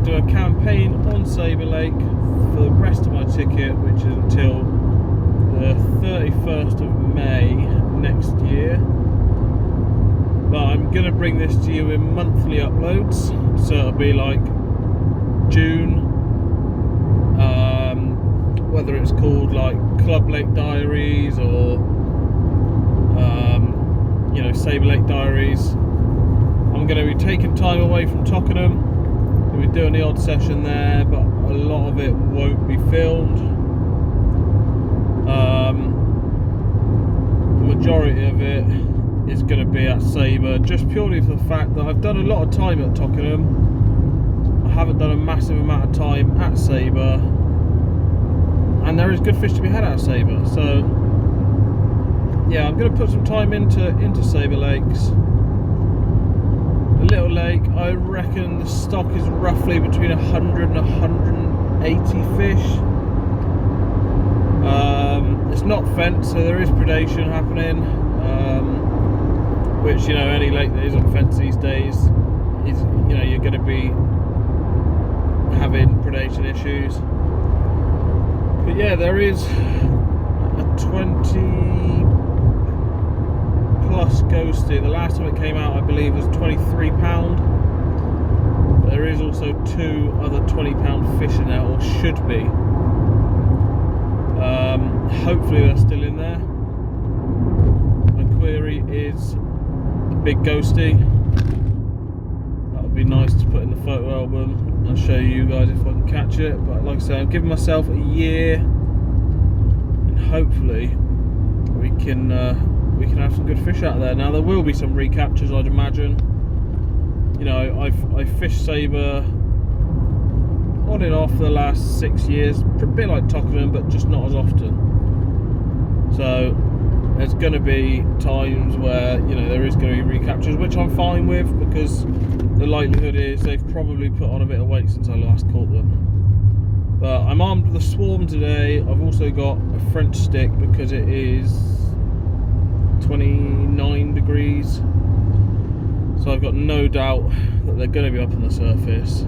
to do a campaign on Sabre Lake for the rest of my ticket, which is until the 31st of May next year. But I'm going to bring this to you in monthly uploads, so it'll be like June, whether it's called like Club Lake Diaries or you know, Sabre Lake Diaries. I'm going to be taking time away from Twickenham. We'll be doing the odd session there, but a lot of it won't be filmed. The majority of it is going to be at Sabre, just purely for the fact that I've done a lot of time at Twickenham. I haven't done a massive amount of time at Sabre, and there is good fish to be had out of Sabre. So yeah, I'm going to put some time into Sabre Lakes. The little lake, I reckon the stock is roughly between 100 and 180 fish. It's not fenced, so there is predation happening, which, you know, any lake that isn't fenced these days is, you know, you're going to be having predation issues. But yeah, there is a 20 plus ghosty. The last time it came out, I believe, was £23. There is also 2 other £20 fish in there, or should be. Hopefully they're still in there. My query is a big ghosty. That would be nice to put in the photo album. I'll show you guys if I can catch it. But like I say, I'm giving myself a year, and hopefully we can have some good fish out there. Now there will be some recaptures, I'd imagine. You know, I've fished Sabre on and off for the last 6 years, a bit like Twickenham, but just not as often. So there's going to be times where, you know, there is going to be recaptures, which I'm fine with, because the likelihood is they've probably put on a bit of weight since I last caught them. But I'm armed with a swarm today. I've also got a French stick because it is 29 degrees, so I've got no doubt that they're going to be up on the surface.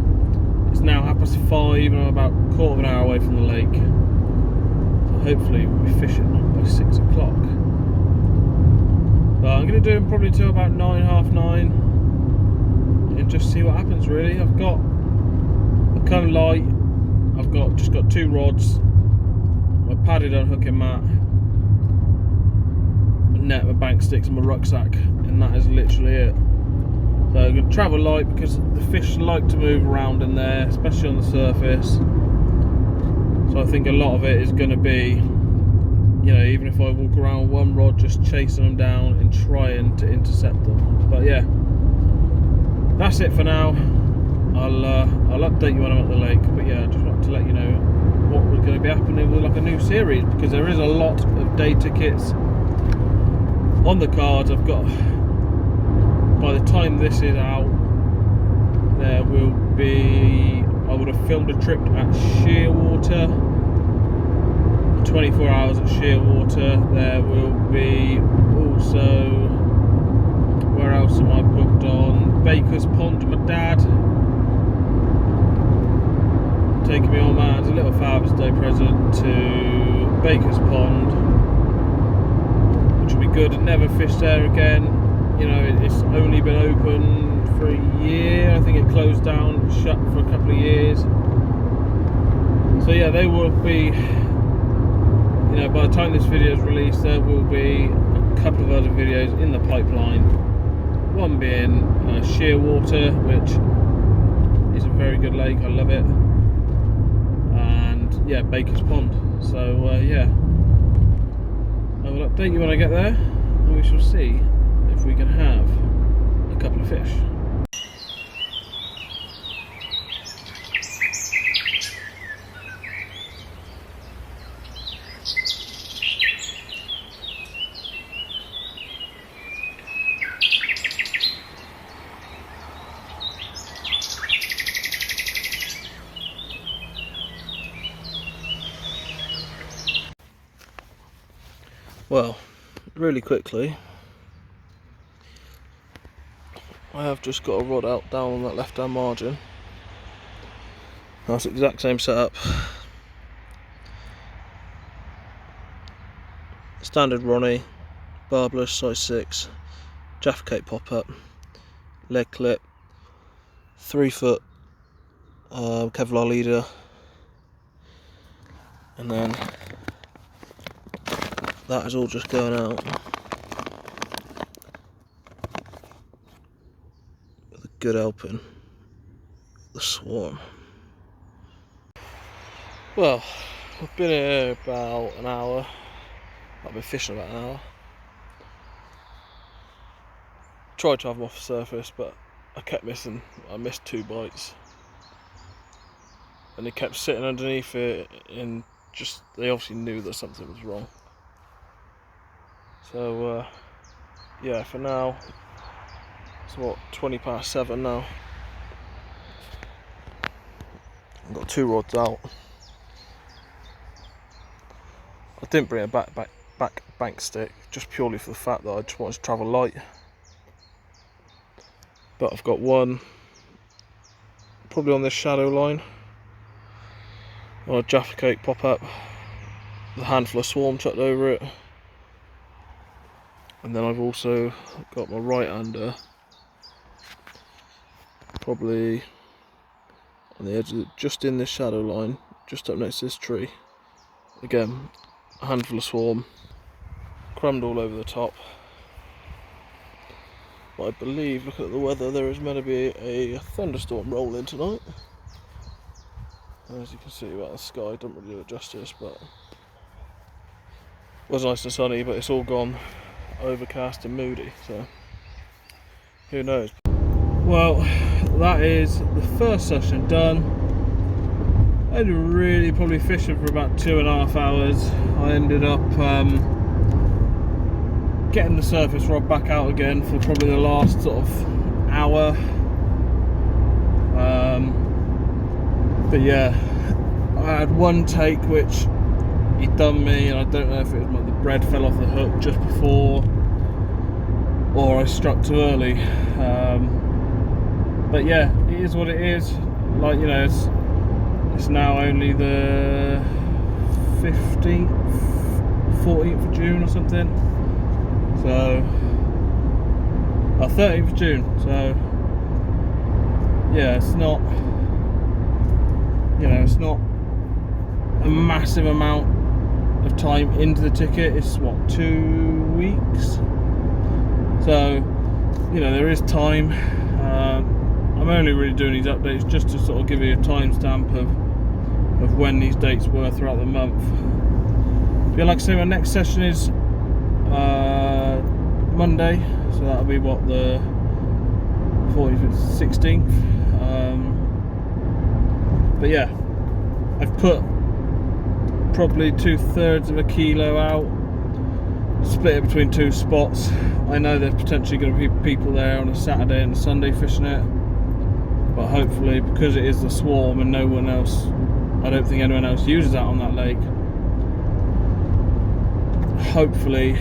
It's now 5:30 and I'm about a quarter of an hour away from the lake, so hopefully we'll be fishing by 6 o'clock. But I'm going to do them probably till about 9, half 9, and just see what happens really. I've got a cone light, I've just got 2 rods, my padded unhooking mat, net, my bank sticks and my rucksack, and that is literally it. So I'm going to travel light because the fish like to move around in there, especially on the surface. So I think a lot of it is going to be, you know, even if I walk around with one rod, just chasing them down and trying to intercept them. But yeah, that's it for now. I'll update you when I'm at the lake. But yeah, I just wanted to let you know what we're going to be happening with like a new series, because there is a lot of day tickets on the cards. I've got, by the time this is out, there will be, I would have filmed a trip at Shearwater, 24 hours at Shearwater. There will be also, where else am I booked on? Baker's Pond, my dad taking me on that as a little Father's Day present to Baker's Pond, which will be good. I've never fished there again. You know, it's only been open for a year. I think it closed down, shut for a couple of years. So yeah, they will be, you know, by the time this video is released, there will be a couple of other videos in the pipeline. One being Shearwater, which is a very good lake, I love it. And yeah, Baker's Pond. So yeah, I will update you when I get there, and we shall see if we can have a couple of fish. Well, really quickly, I have just got a rod out down on that left hand margin. That's the exact same setup. Standard Ronnie, barbless, size 6, Jaffa Cake pop-up, leg clip, 3 foot Kevlar leader, and then that is all just going out with a good helping the swarm. Well, I've been here about an hour. I've been fishing about an hour. Tried to have them off the surface, but I kept missing. I missed 2 bites, and they kept sitting underneath it, and just they obviously knew that something was wrong. So yeah, for now it's what, 20 past 7 now. I've got 2 rods out. I didn't bring a back bank stick just purely for the fact that I just wanted to travel light. But I've got one probably on this shadow line, on a Jaffa Cake pop-up, with a handful of swarm tucked over it. And then I've also got my right hander probably on the edge of just in this shadow line, just up next to this tree. Again, a handful of swarm, crumbed all over the top. But I believe, looking at the weather, there is meant to be a thunderstorm rolling tonight. As you can see, about the sky doesn't really do it justice, but it was nice and sunny, but it's all gone overcast and moody, so who knows. Well, that is the first session done. I ended really probably fishing for about 2.5 hours. I ended up getting the surface rod back out again for probably the last sort of hour. But yeah, I had one take which he'd done me, and I don't know if it was like the bread fell off the hook just before or I struck too early. But yeah, it is what it is. Like, you know, it's now only the 15th, 14th of June or something. So, 13th of June. So, yeah, it's not, you know, it's not a massive amount of time into the ticket. It's what, 2 weeks? So, you know, there is time. I'm only really doing these updates just to sort of give you a timestamp of when these dates were throughout the month. But yeah, like I say, my next session is Monday, so that'll be what, the 14th, 16th. But yeah, I've put probably 2/3 of a kilo out, split it between 2 spots. I know there's potentially going to be people there on a Saturday and a Sunday fishing it, but hopefully, because it is the swarm and no one else, I don't think anyone else uses that on that lake, hopefully,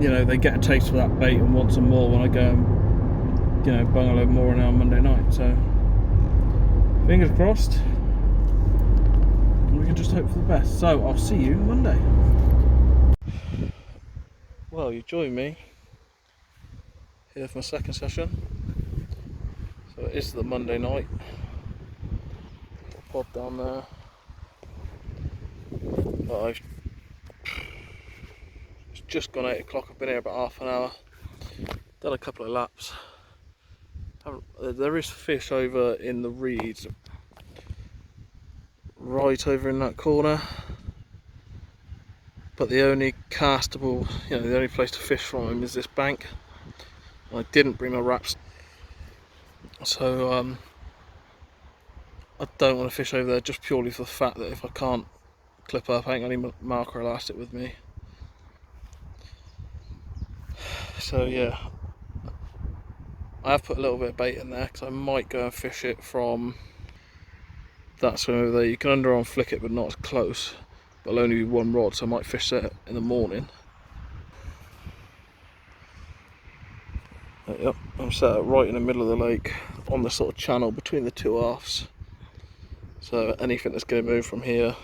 you know, they get a taste for that bait and want some more when I go and, you know, bungalow more on Monday night. So fingers crossed, and we can just hope for the best. So I'll see you Monday. Well, you join me here for my second session. So it is the Monday night. Pod down there. But it's just gone 8 o'clock. I've been here about half an hour. Done a couple of laps. There is fish over in the reeds, right over in that corner. But the only castable, you know, the only place to fish from him is this bank. I didn't bring my wraps, so I don't want to fish over there just purely for the fact that if I can't clip up, I ain't got any marker elastic with me. So yeah, I have put a little bit of bait in there because I might go and fish it from that swim over there. You can underarm flick it, but not as close. But it'll only be 1 rod, so I might fish that in the morning. Yep, I'm set up right in the middle of the lake on the sort of channel between the 2 halves. So anything that's going to move from here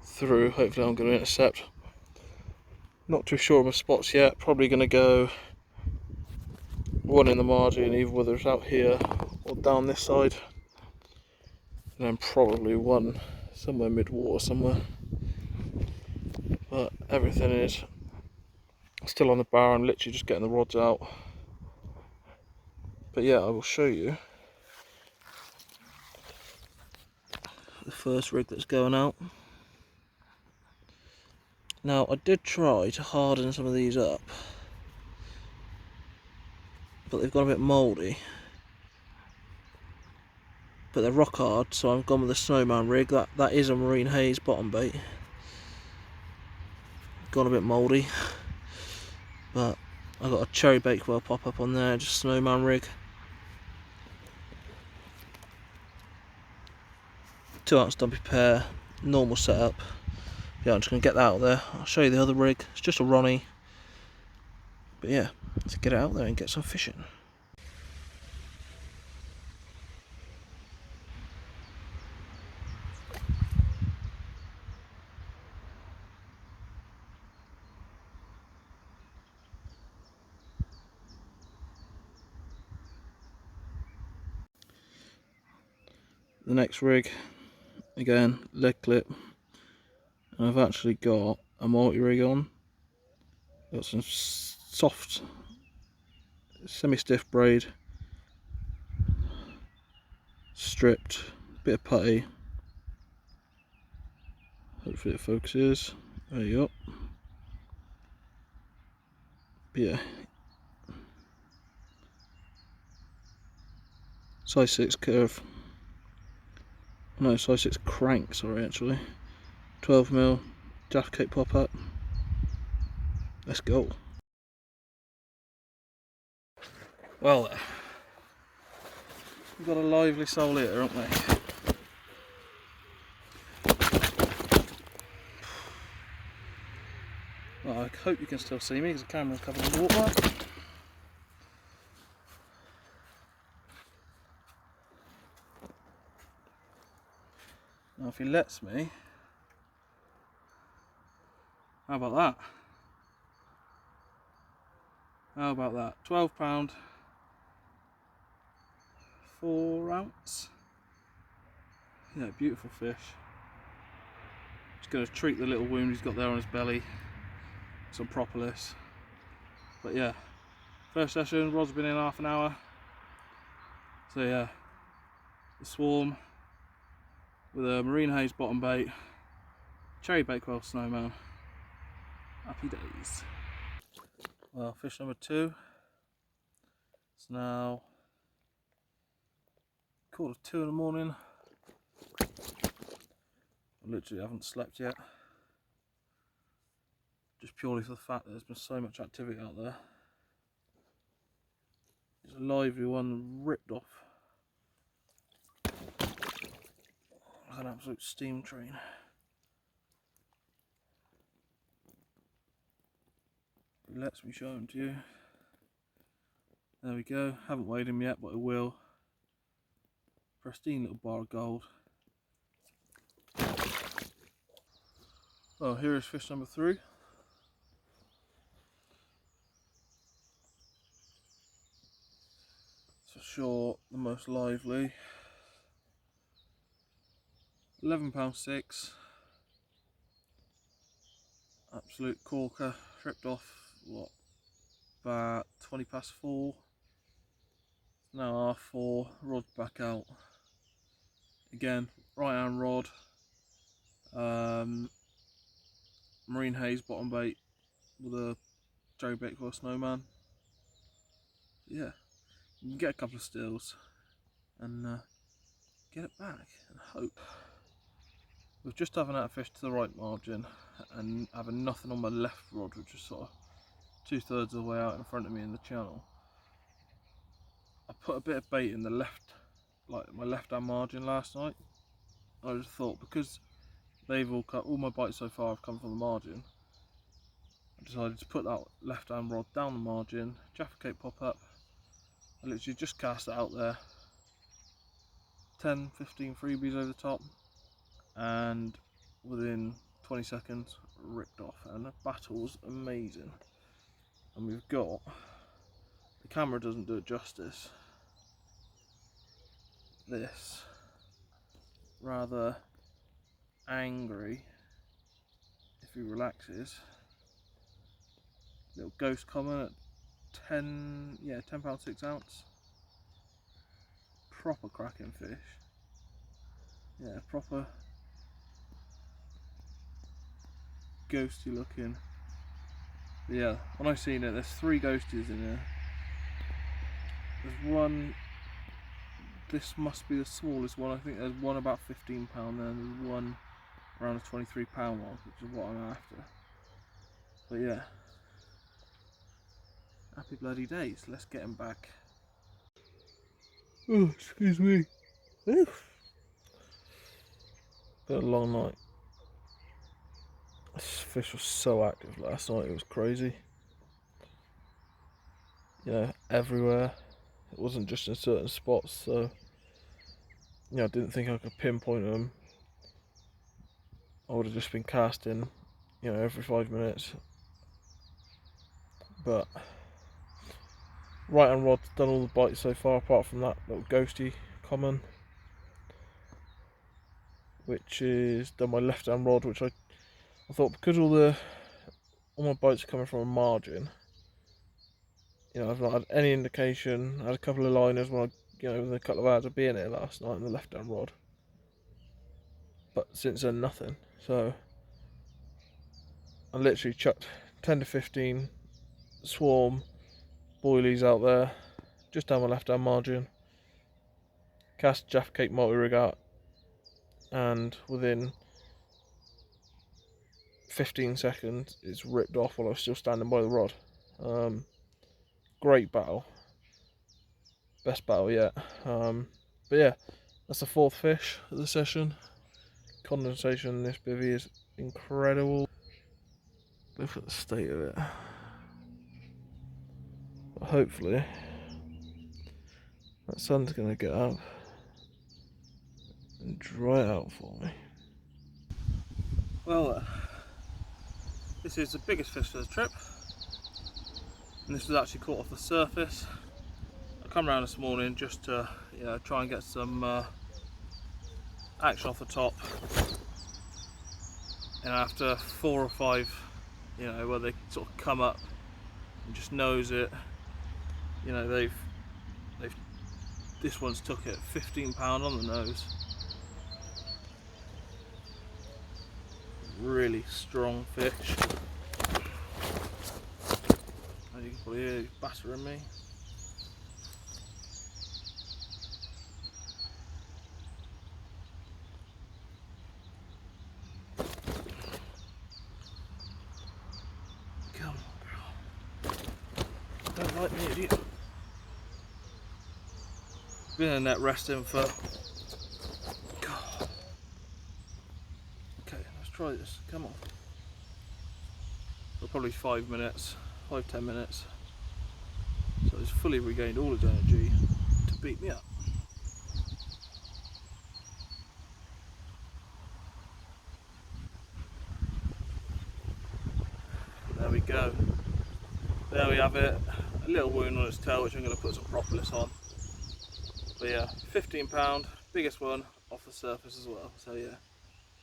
through, hopefully I'm going to intercept. Not too sure of my spots yet. Probably going to go one in the margin, either whether it's out here or down this side, and then probably one somewhere mid-water somewhere. But everything is still on the bar. I'm literally just getting the rods out. But yeah, I will show you the first rig that's going out. Now, I did try to harden some of these up, but they've gone a bit mouldy. But they're rock hard, so I've gone with the Snowman rig. That is a Marine Haze bottom bait. Gone a bit mouldy, but I got a cherry bakewell pop up on there, just Snowman rig. 2 ounce dumpy pair, normal setup. Yeah, I'm just going to get that out there. I'll show you the other rig. It's just a Ronnie. But yeah, let's get it out there and get some fishing. The next rig, again, leg clip. And I've actually got a multi-rig on. Got some soft, semi-stiff braid, stripped, bit of putty. Hopefully it focuses. There you go. But yeah, size 6 curve. No, size 6 crank, sorry, actually. 12mm, Jaffa Cake pop up. Let's go. Well, we've got a lively soul here, haven't we? Well, I hope you can still see me because the camera's covered in water. Now if he lets me, how about that? How about that? £12, 4 ounce. Yeah, beautiful fish. Just going to treat the little wound he's got there on his belly. Some propolis. But yeah, first session, rod's been in half an hour. So yeah, the swarm with a Marine Haze bottom bait, cherry bakewell Snowman. Happy days. Well, fish number 2. It's now 1:45 in the morning. I literally haven't slept yet. Just purely for the fact that there's been so much activity out there. There's a lively one ripped off. Like an absolute steam train. It lets me show him to you. There we go. Haven't weighed him yet, but I will. Pristine little bar of gold. Well, here is fish number 3. For sure, the most lively. £11.6. Absolute corker. Tripped off, what, about 20 past 4. Now R4, rod back out. Again, right hand rod. Marine Haze bottom bait with a cherry bakewell Snowman. Yeah, you can get a couple of stills and get it back and hope. With just having out a fish to the right margin and having nothing on my left rod, which is sort of 2/3 of the way out in front of me in the channel, I put a bit of bait in the left, like my left hand margin last night. I just thought, because they've all my bites so far have come from the margin, I decided to put that left hand rod down the margin, Jaffa Cake pop up. I literally just cast it out there, 10, 15 freebies over the top, and within 20 seconds ripped off, and the battle's amazing. And we've got, the camera doesn't do it justice, this rather angry, if he relaxes, little ghost common at £10 6 ounce. Proper cracking fish. Yeah, proper ghosty looking. But yeah, when I seen it, there's 3 ghosties in there. There's one, this must be the smallest one. I think there's one about £15 there, and there's one around a £23 one, which is what I'm after. But yeah, happy bloody days. Let's get him back. Oh, excuse me. Oof. Been a long night. This fish was so active last night, it was crazy. You know, everywhere. It wasn't just in certain spots, so you know, I didn't think I could pinpoint them. I would have just been casting, you know, every 5 minutes. But right hand rod's done all the bites so far, apart from that little ghosty common, which is done my left hand rod, which I thought, because all my bites are coming from a margin, you know, I've not had any indication. I had a couple of liners when within a couple of hours of being here last night on the left hand rod, but since then nothing. So I literally chucked 10 to 15 swarm boilies out there, just down my left hand margin, cast Jaffa Cake multi-rig out, and within 15 seconds it's ripped off while I was still standing by the rod. Great battle, best battle yet. But yeah, that's the 4th fish of the session. Condensation in this bivvy is incredible. Look at the state of it. But hopefully that sun's going to get up and dry it out for me. Well, this is the biggest fish for the trip, and this was actually caught off the surface. I come around this morning just to try and get some action off the top, and after 4 or 5 where they sort of come up and just nose it, this one's took it £15 on the nose. Really strong fish. As you can probably hear, he's battering me. Come on, girl. Don't like me, idiot. Been in the net resting for... God. Okay, let's try this. Come on. For probably 5 minutes, 5-10 minutes. So it's fully regained all its energy to beat me up. There we go. There we have it. A little wound on its tail, which I'm going to put some propolis on. But yeah, £15, biggest one off the surface as well. So yeah,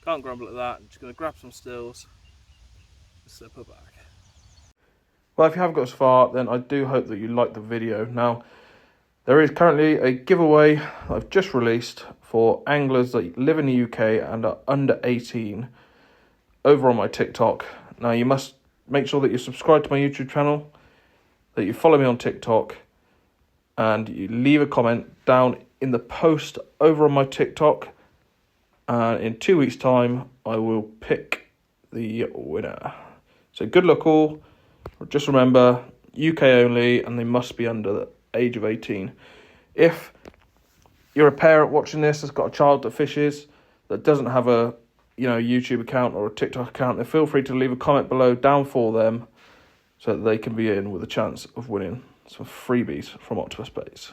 can't grumble at that. I'm just going to grab some stills and slip her back. Well, if you haven't got as far, then I do hope that you liked the video. Now, there is currently a giveaway I've just released for anglers that live in the UK and are under 18 over on my TikTok. Now, you must make sure that you subscribe to my YouTube channel, that you follow me on TikTok, and you leave a comment down in the post over on my TikTok. And in 2 weeks' time, I will pick the winner. So good luck all. Just remember, UK only, and they must be under the age of 18. If you're a parent watching this that's got a child that fishes, that doesn't have a YouTube account or a TikTok account, then feel free to leave a comment below down for them so that they can be in with a chance of winning some freebies from Octopus Baits.